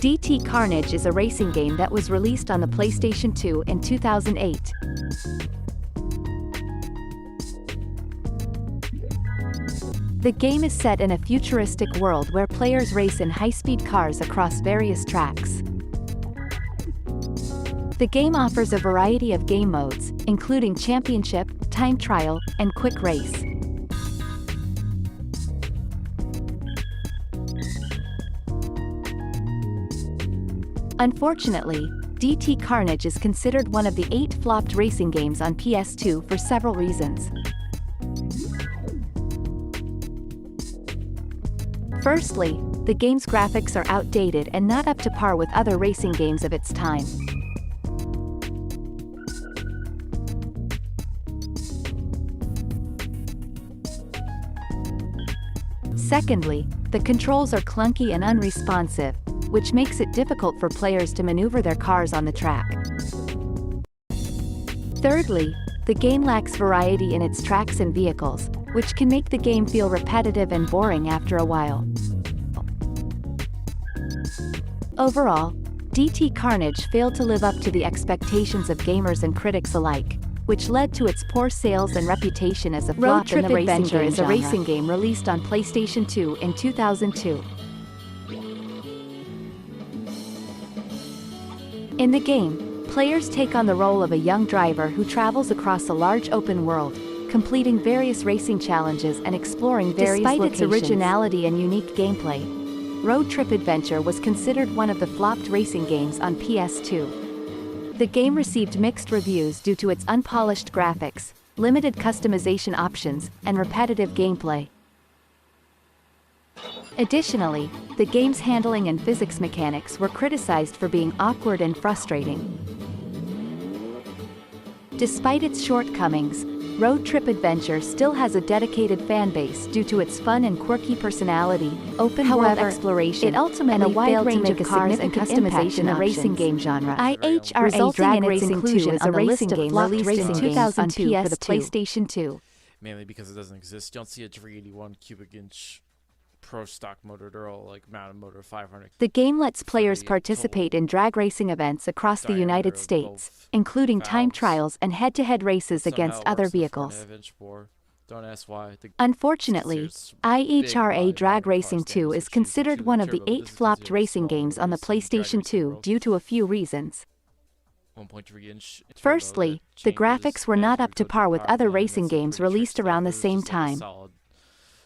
DT Carnage is a racing game that was released on the PlayStation 2 in 2008. The game is set in a futuristic world where players race in high-speed cars across various tracks. The game offers a variety of game modes, including Championship, Time Trial, and Quick Race. Unfortunately, DT Carnage is considered one of the 8 flopped racing games on PS2 for several reasons. Firstly, the game's graphics are outdated and not up to par with other racing games of its time. Secondly, the controls are clunky and unresponsive, which makes it difficult for players to maneuver their cars on the track. Thirdly, the game lacks variety in its tracks and vehicles, which can make the game feel repetitive and boring after a while. Overall, DT Carnage failed to live up to the expectations of gamers and critics alike, which led to its poor sales and reputation as a flop in the racing game genre. Road Trip Adventure is a racing game released on PlayStation 2 in 2002. In the game, players take on the role of a young driver who travels across a large open world, completing various racing challenges and exploring various locations. Despite its originality and unique gameplay, Road Trip Adventure was considered one of the flopped racing games on PS2. The game received mixed reviews due to its unpolished graphics, limited customization options, and repetitive gameplay. Additionally, the game's handling and physics mechanics were criticized for being awkward and frustrating. Despite its shortcomings, Road Trip Adventure still has a dedicated fanbase due to its fun and quirky personality, open-world exploration, it ultimately and a wide range of cars and customization in the racing game genre. IHRA Drag Racing 2 is a racing game released in 2002 for the PlayStation 2. Mainly because it doesn't exist. You don't see a 381 cubic inch Pro stock motor. They're all like mounted motor 500. The game lets players participate in drag racing events across the United States, including time trials and head-to-head races against other vehicles. Don't ask why. Unfortunately, IHRA Drag Racing 2 is considered one of the 8 flopped racing games on the PlayStation 2 due to a few reasons. Firstly, the graphics were not up to par with other racing games released around the same time.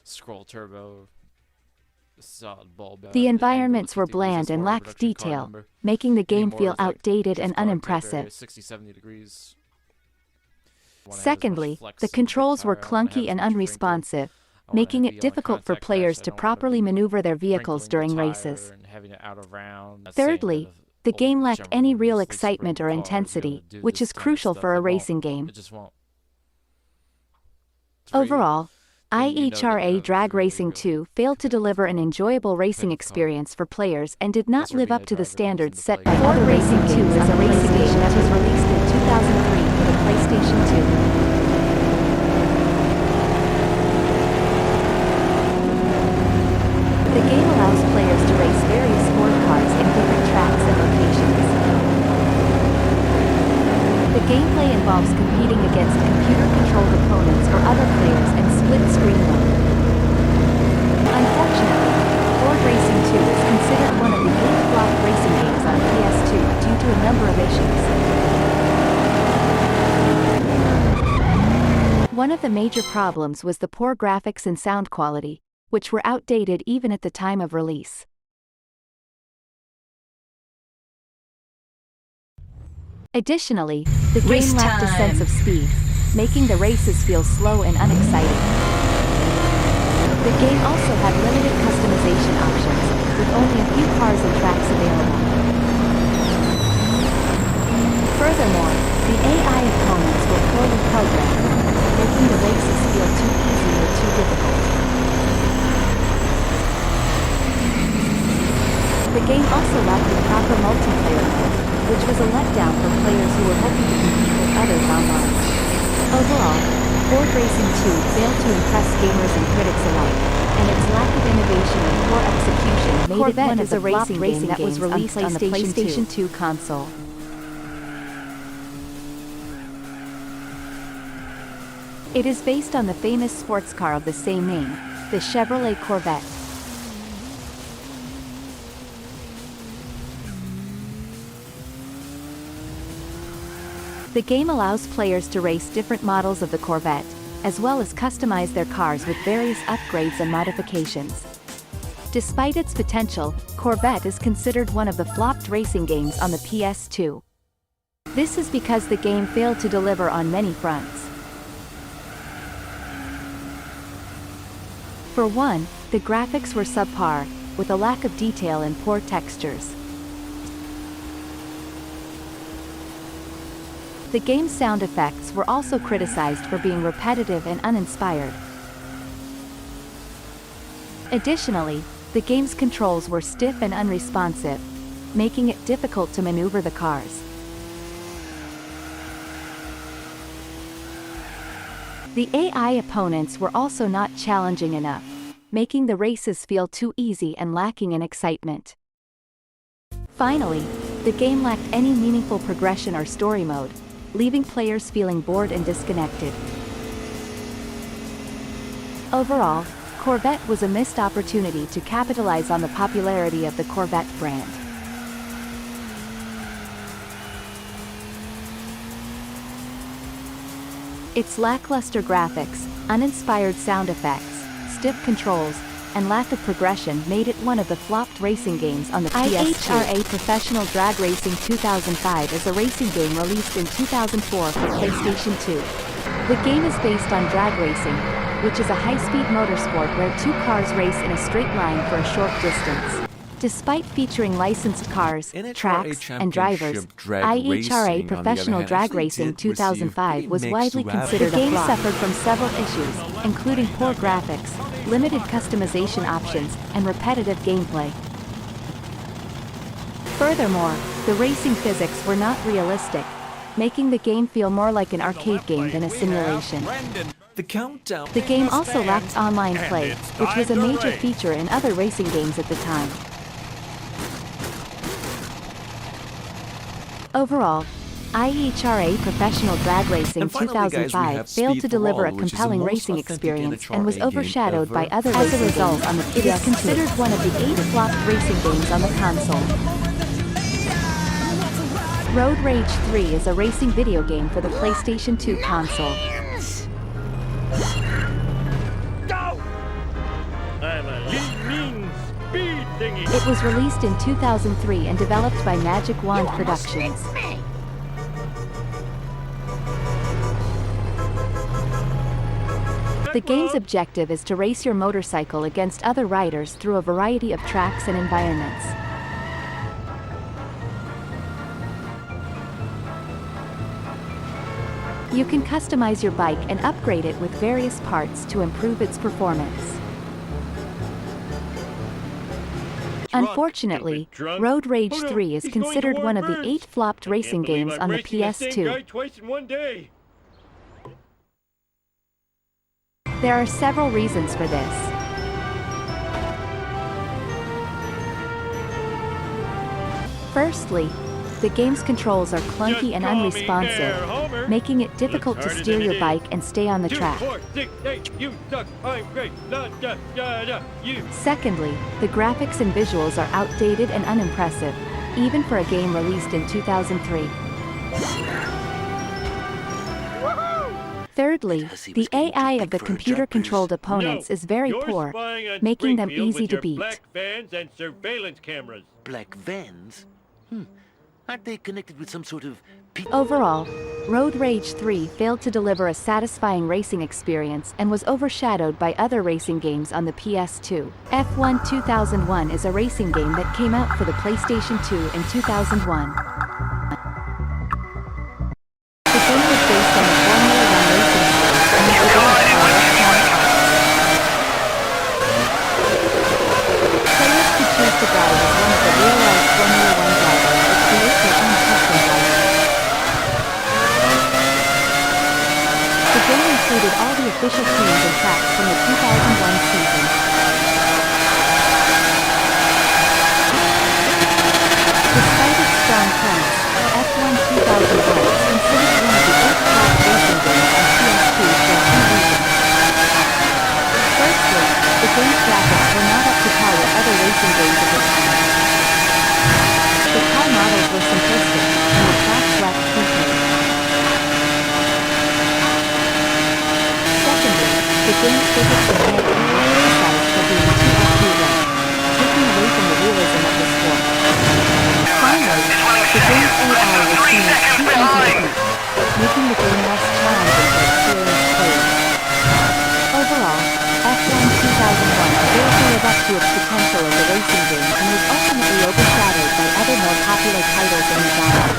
Scroll turbo. The environments were bland and lacked detail, making the game feel outdated and unimpressive. Secondly, the controls were clunky and unresponsive, making it difficult for players to properly maneuver their vehicles during races. Thirdly, the game lacked any real excitement or intensity, which is crucial for a racing game. Overall, IHRA Drag Racing 2 failed to deliver an enjoyable racing experience for players and did not live up to the standards set by other racing games. Is a racing game that was released in 2003 for the PlayStation 2. The game allows players to race various sport cars in different tracks and locations. The gameplay involves competing against computer-controlled opponents or other players in split-screen mode. Unfortunately, Ford Racing 2 is considered one of the 8 flopped racing games on PS2 due to a number of issues. One of the major problems was the poor graphics and sound quality, which were outdated even at the time of release. Additionally, the game lacked a sense of speed, making the races feel slow and unexciting. The game also had limited customization options, with only a few cars and tracks available. Furthermore, the AI opponents were poorly programmed, making the races feel too easy or too difficult. The game also lacked a proper multiplayer mode, which was a letdown for players who were hoping to compete with others online. Overall, Ford Racing 2 failed to impress gamers and critics alike. and its lack of innovation and poor execution made it one of the racing games that was released on the PlayStation 2 console. It is based on the famous sports car of the same name, the Chevrolet Corvette. The game allows players to race different models of the Corvette, as well as customize their cars with various upgrades and modifications. Despite its potential, Corvette is considered one of the flopped racing games on the PS2. This is because the game failed to deliver on many fronts. For one, the graphics were subpar, with a lack of detail and poor textures. The game's sound effects were also criticized for being repetitive and uninspired. Additionally, the game's controls were stiff and unresponsive, making it difficult to maneuver the cars. The AI opponents were also not challenging enough, making the races feel too easy and lacking in excitement. Finally, the game lacked any meaningful progression or story mode, leaving players feeling bored and disconnected. Overall, Corvette was a missed opportunity to capitalize on the popularity of the Corvette brand. Its lackluster graphics, uninspired sound effects, stiff controls, and lack of progression made it one of the flopped racing games on the PS2. IHRA Professional Drag Racing 2005 is a racing game released in 2004 for PlayStation 2. The game is based on drag racing, which is a high-speed motorsport where two cars race in a straight line for a short distance. Despite featuring licensed cars, tracks, and drivers, IHRA Professional Drag Racing 2005 was widely considered a flop. The game suffered from several issues, including poor graphics, limited customization options, and repetitive gameplay. Furthermore, the racing physics were not realistic, making the game feel more like an arcade game than a simulation. The game also lacked online play, which was a major feature in other racing games at the time. Overall, IHRA Professional Drag Racing 2005 failed to deliver a compelling racing experience and was overshadowed by other racing games. As a result, it is considered one of the 8 flopped racing games on the console. Road Rage 3 is a racing video game for the PlayStation 2 console. It was released in 2003 and developed by Magic Wand Productions. The game's objective is to race your motorcycle against other riders through a variety of tracks and environments. You can customize your bike and upgrade it with various parts to improve its performance. Unfortunately, Road Rage 3 is considered one of the 8 flopped racing games on the PS2. There are several reasons for this. Firstly, the game's controls are clunky and unresponsive, making it difficult to steer your bike and stay on the track. Secondly, the graphics and visuals are outdated and unimpressive, even for a game released in 2003. Thirdly, the AI of the computer-controlled opponents is very poor, making them easy to beat. Black vans and surveillance cameras. Black vans? Aren't they connected with some sort of... Overall, Road Rage 3 failed to deliver a satisfying racing experience and was overshadowed by other racing games on the PS2. F1 2001 is a racing game that came out for the PlayStation 2 in 2001. The game was based on the Formula 1 racing series and was developed by Electronic Arts. Players could choose to drive as one of the real-life Formula 1 drivers or create their own custom drivers. The game included all the official teams and tracks from the 2001 season. game's physics and handling were criticized for being too FP1, taking away from the realism of the sport. Finally, the game's AI was seen as too easy to beat, making the game less challenging for experienced players. Overall, F1 2001 failed to live up to its potential as a racing game and was ultimately overshadowed by other more popular titles in the genre.